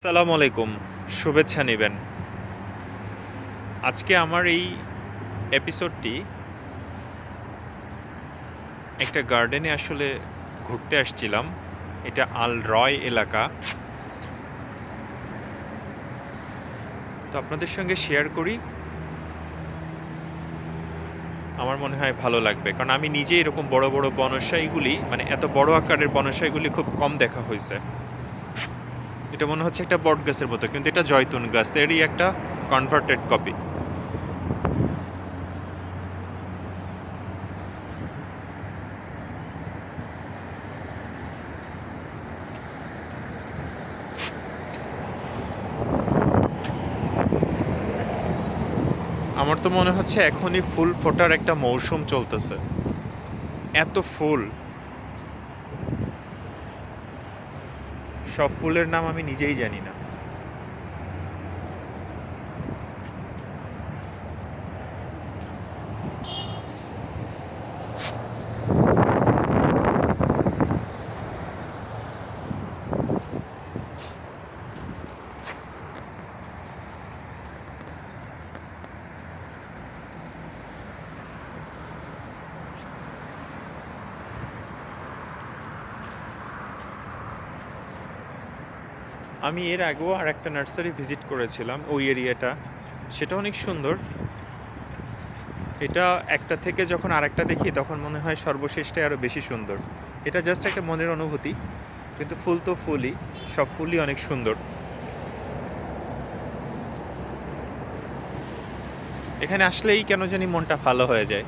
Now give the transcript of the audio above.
আসসালামু আলাইকুম, শুভেচ্ছা নেবেন। আজকে আমার এই এপিসোডটি একটা গার্ডেনে আসলে ঘুরতে আসছিলাম। এটা আল রয় এলাকা। তো আপনাদের সঙ্গে শেয়ার করি। আমার মনে হয় ভালো লাগবে। কারণ আমি নিজে এরকম বড়, বড় বনসাইগুলি মানে এত বড় আকারের বনসাইগুলি খুব কম দেখা হইছে। এটা মনে হচ্ছে একটা বটগাছের মতো, কিন্তু এটা জয়তুন গাছেরই একটা কনভার্টেড কপি। আমার তো মনে হচ্ছে এখনই ফুল ফোটার একটা মৌসুম চলতেছে। এত ফুল! সব ফুলের নাম আমি নিজেই জানি না। আমি এর আগেও আরেকটা নার্সারি ভিজিট করেছিলাম ওই এরিয়াটা। সেটা অনেক সুন্দর। এটা একটা থেকে যখন আরেকটা দেখি তখন মনে হয় সর্বশেষটাই আরও বেশি সুন্দর। এটা জাস্ট একটা মনের অনুভূতি, কিন্তু ফুল তো ফুলই, সব ফুলই অনেক সুন্দর। এখানে আসলেই কেন জানি মনটা ভালো হয়ে যায়।